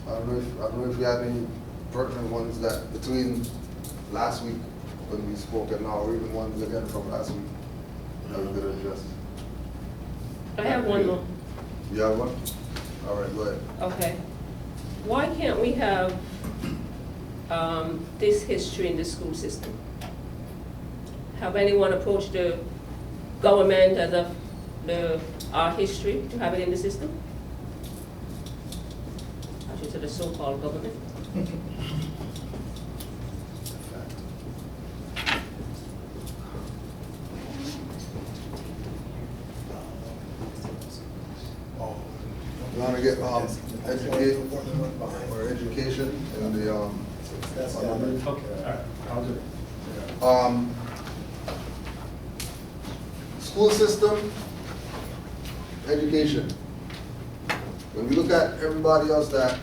I don't know if you had any pertinent ones that between last week when we spoke and now, or even ones again from last week that we could address. I have one more. You have one? All right, go ahead. Okay. Why can't we have this history in the school system? Have anyone approached the government as of our history to have it in the system? Actually, to the so-called government. You want to get educate or education in the Okay, all right, I'll do it. School system, education. When we look at everybody else that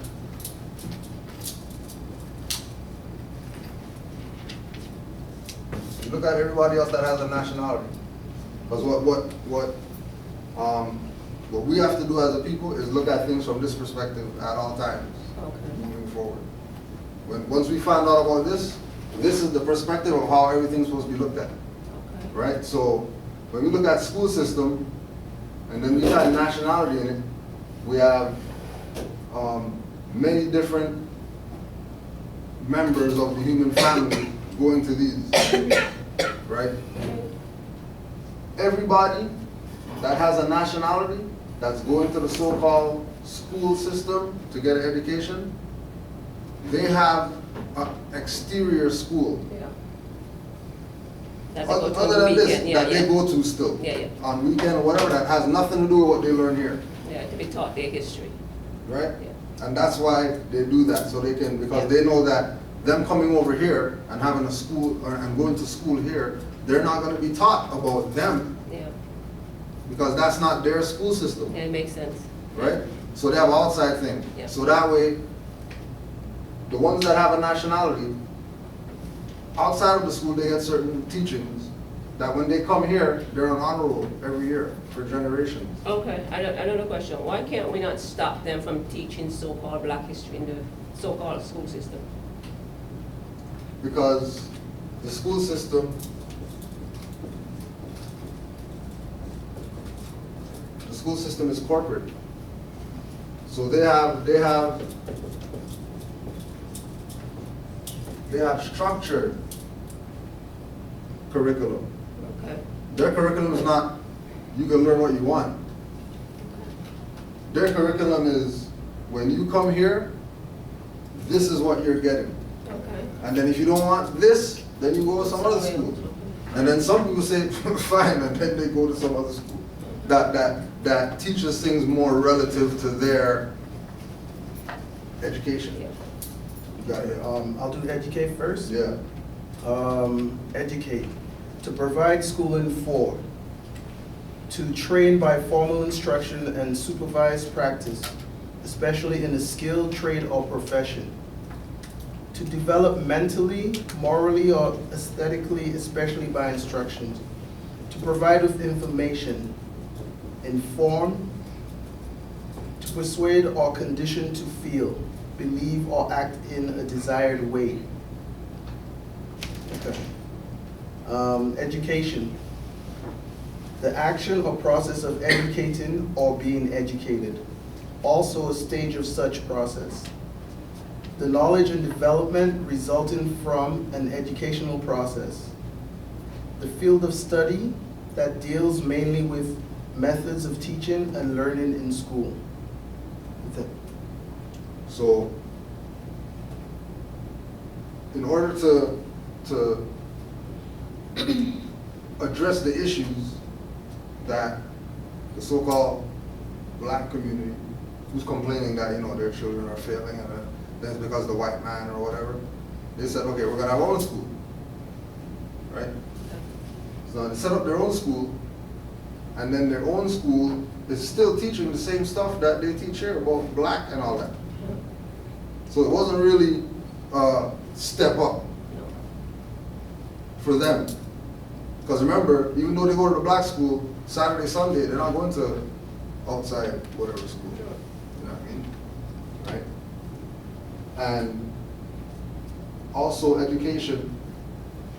has a nationality, because what we have to do as a people is look at things from this perspective at all times, moving forward. Once we find out about this is the perspective of how everything's supposed to be looked at, right? So when we look at school system, and then we have nationality in it, we have many different members of the human family going to these, right? Everybody that has a nationality that's going to the so-called school system to get an education, they have an exterior school. Yeah. Other than this, that they go to still. On weekend or whatever, that has nothing to do with what they learn here. Yeah, to be taught their history. Right? Yeah. And that's why they do that, so they can, because they know that them coming over here and having a school, and going to school here, they're not going to be taught about them. Yeah. Because that's not their school system. Yeah, it makes sense. Right? So they have an outside thing. Yeah. So that way, the ones that have a nationality, outside of the school, they get certain teachings that when they come here, they're on honor roll every year for generations. Okay, another question. Why can't we not stop them from teaching so-called black history in the so-called school system? Because the school system, is corporate. So they have structured curriculum. Okay. Their curriculum is not, you can learn what you want. Their curriculum is, when you come here, this is what you're getting. Okay. And then if you don't want this, then you go to some other school. And then some people say, fine, and then they go to some other school that teaches things more relative to their education. Yeah. You got it? I'll do educate first. Yeah. Educate. To provide schooling for. To train by formal instruction and supervised practice, especially in a skilled trade or profession. To develop mentally, morally, or aesthetically, especially by instructions. To provide with information. Inform. To persuade or condition to feel, believe, or act in a desired way. Okay. Education. The action or process of educating or being educated. Also a stage of such process. The knowledge and development resulting from an educational process. The field of study that deals mainly with methods of teaching and learning in school. So, in order to address the issues that the so-called black community, who's complaining that, their children are failing and that's because of the white man or whatever, they said, okay, we're gonna have our own school, right? So they set up their own school, and then their own school is still teaching the same stuff that they teach here about black and all that. So it wasn't really a step up for them. Because remember, even though they go to the black school, Saturday, Sunday, they're not going to outside whatever school. You know what I mean? Right? And also education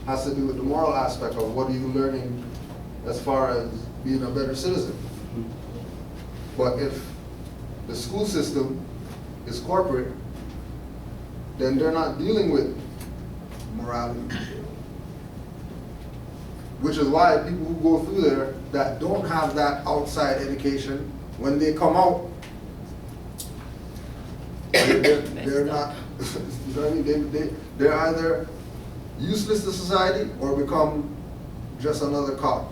has to do with the moral aspect of what are you learning as far as being a better citizen. But if the school system is corporate, then they're not dealing with morality. Which is why people who go through there that don't have that outside education, when they come out, they're not, you know what I mean? They're either useless to society or become just another cop.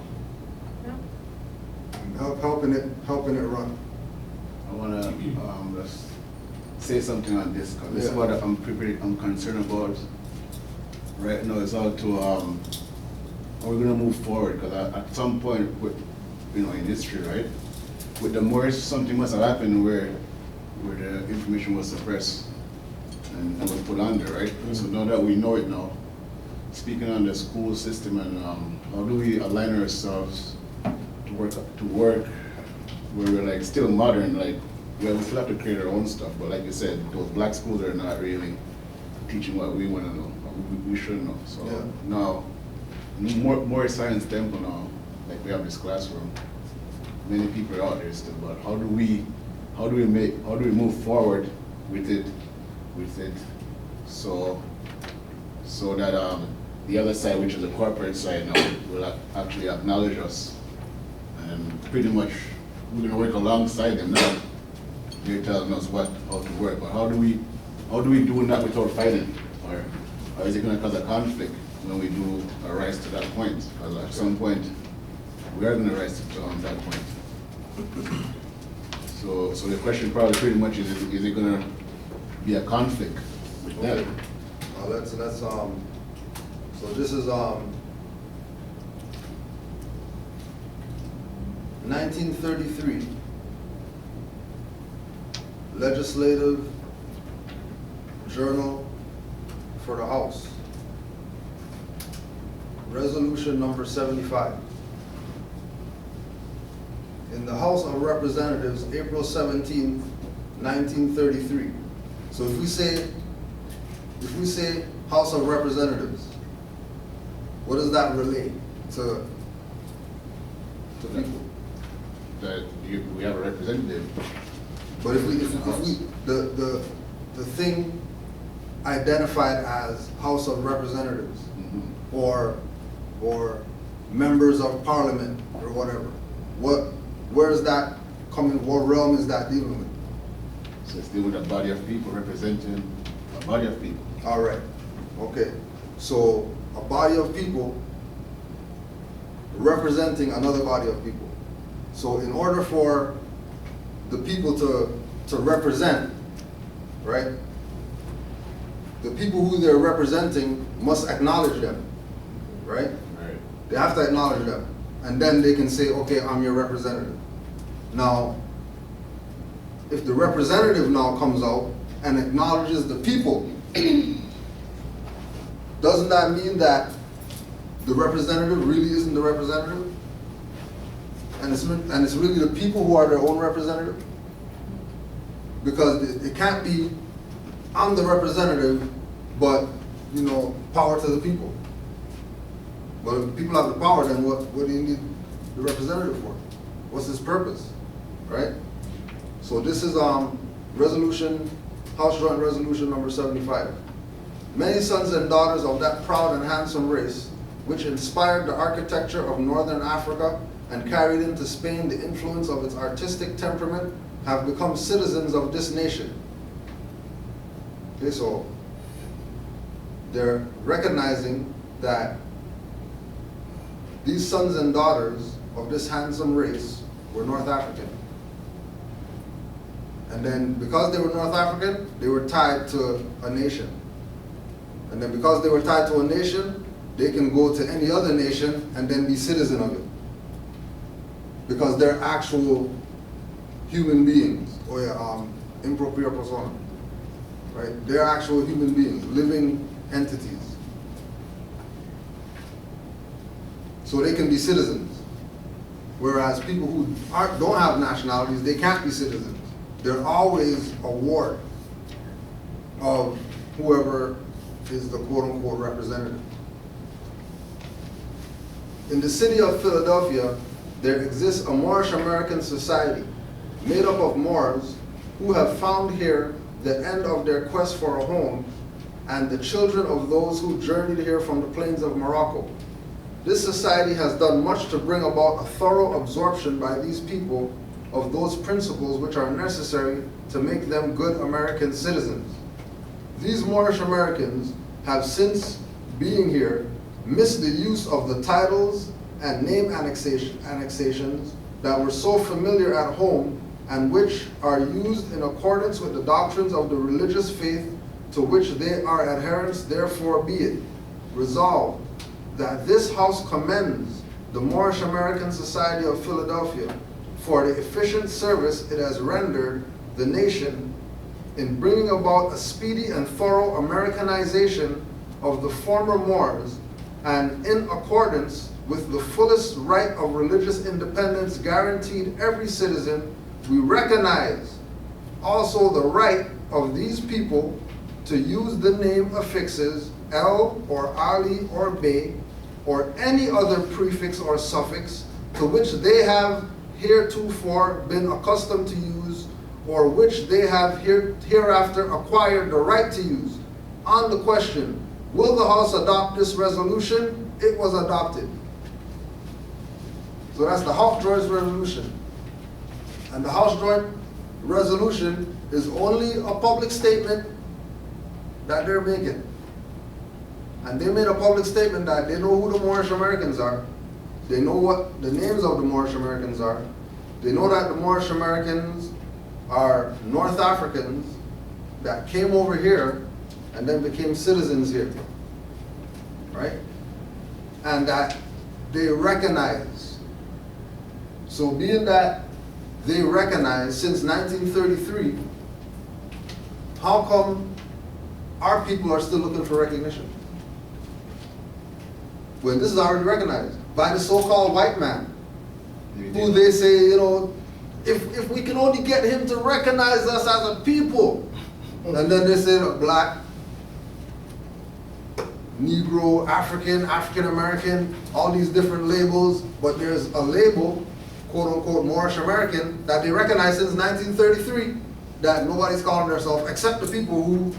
Helping it run. I want to just say something on this, because this is what I'm concerned about right now. It's how to how we're going to move forward, because at some point, with, in history, right, with the Moors, something must have happened where the information was suppressed and was put under, right? Mm-hmm. So now that we know it now, speaking on the school system and how do we align ourselves to work where we're like still modern, like we still have to create our own stuff, but like you said, those black schools are not really teaching what we want to know, we should know. So now, more science temple now, like we have this classroom. Many people are out there still, but how do we move forward with it, so that the other side, which is the corporate side now, will actually acknowledge us, and pretty much we're gonna work alongside them now. They're telling us how to work, but how do we do that without fighting, or is it gonna cause a conflict when we do rise to that point? Because at some point we are gonna rise to that point. So the question probably pretty much is it gonna be a conflict with that? So this is 1933 Legislative Journal for the House, resolution number 75. In the House of Representatives, April 17th, 1933. So if we say House of Representatives, what does that relate to people? That we have a representative. But if we the thing identified as House of Representatives, mm-hmm. or members of Parliament or whatever, where is that coming? What realm is that dealing with? So it's dealing with a body of people representing a body of people. All right. Okay. So a body of people representing another body of people. So in order for the people to represent, right, the people who they're representing must acknowledge them, right? Right. They have to acknowledge them. And then they can say, okay, I'm your representative. Now, if the representative now comes out and acknowledges the people, doesn't that mean that the representative really isn't the representative? And it's really the people who are their own representative? Because it can't be, I'm the representative, but, power to the people. But if people have the power, then what do you need the representative for? What's his purpose, right? So this is House Joint Resolution number 75. Many sons and daughters of that proud and handsome race, which inspired the architecture of Northern Africa and carried into Spain the influence of its artistic temperament, have become citizens of this nation. Okay, so they're recognizing that these sons and daughters of this handsome race were North African. And then because they were North African, they were tied to a nation. And then because they were tied to a nation, they can go to any other nation and then be citizen of it. Because they're actual human beings, or impropria persona, right? They're actual human beings, living entities. So they can be citizens. Whereas people who don't have nationalities, they can't be citizens. They're always a ward. of whoever is the quote-unquote representative. In the city of Philadelphia, there exists a Moorish American society made up of Moors who have found here the end of their quest for a home and the children of those who journeyed here from the plains of Morocco. This society has done much to bring about a thorough absorption by these people of those principles which are necessary to make them good American citizens. These Moorish Americans have since being here missed the use of the titles and name annexations that were so familiar at home and which are used in accordance with the doctrines of the religious faith to which they are adherents. Therefore be it resolved that this House commends the Moorish American Society of Philadelphia for the efficient service it has rendered the nation in bringing about a speedy and thorough Americanization of the former Moors, and in accordance with the fullest right of religious independence guaranteed every citizen, we recognize also the right of these people to use the name affixes El or Ali or Bey or any other prefix or suffix to which they have heretofore been accustomed to use or which they have hereafter acquired the right to use. On the question, will the House adopt this resolution? It was adopted. So that's the House Joint Resolution. And the House Joint Resolution is only a public statement that they're making. And they made a public statement that they know who the Moorish Americans are. They know what the names of the Moorish Americans are. They know that the Moorish Americans are North Africans that came over here and then became citizens here, right? And that they recognize. So being that they recognize since 1933, how come our people are still looking for recognition? When this is already recognized by the so-called white man, who they say, you know, if we can only get him to recognize us as a people, and then they say black, Negro, African, African American, all these different labels, but there's a label, quote unquote, Moorish American, that they recognize since 1933, that nobody's calling themselves except the people who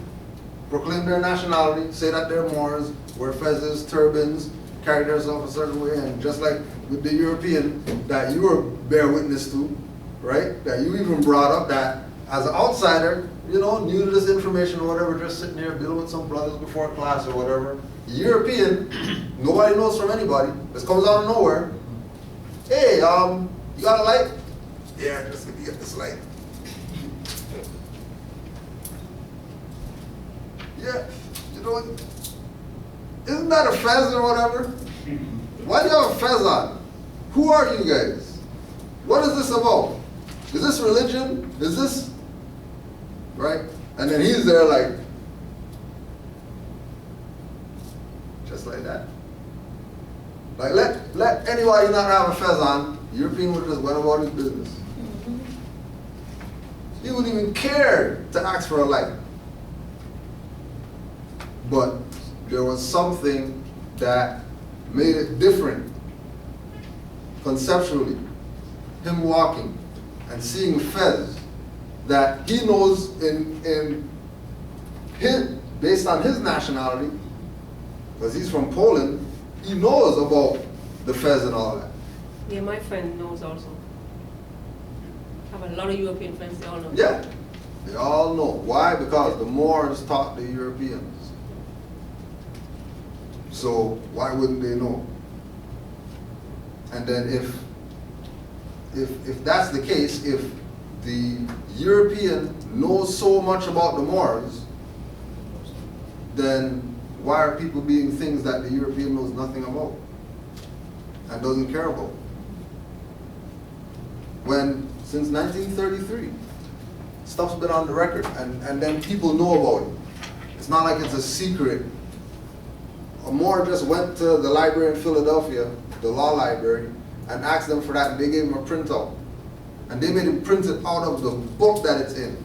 proclaim their nationality, say that they're Moors, wear fezzes, turbans, carry themselves a certain way, and just like with the European that you were bear witness to, right? That you even brought up that as an outsider, you know, new to this information or whatever, just sitting there dealing with some brothers before class or whatever. European, nobody knows from anybody. This comes out of nowhere. Hey, you got a light? Yeah, just let me get this light. Yeah, you know what? Isn't that a fez or whatever? Why do you have a fez on? Who are you guys? What is this about? Is this religion? Is this, right? And then he's there like, just like that. Like let anybody not have a fez on, European would just went about his business. He wouldn't even care to ask for a light. But there was something that made it different conceptually. Him walking and seeing fez that he knows in his, based on his nationality, because he's from Poland, he knows about the fez and all that. Yeah, my friend knows also. I have a lot of European friends, they all know. Yeah, they all know. Why? Because the Moors taught the Europeans. So why wouldn't they know? And then if that's the case, if the European knows so much about the Moors, then why are people being things that the European knows nothing about and doesn't care about? When, since 1933, stuff's been on the record and then people know about it. It's not like it's a secret. A Moor just went to the library in Philadelphia, the law library, and asked them for that, and they gave him a printout. And they made him print it out of the book that it's in.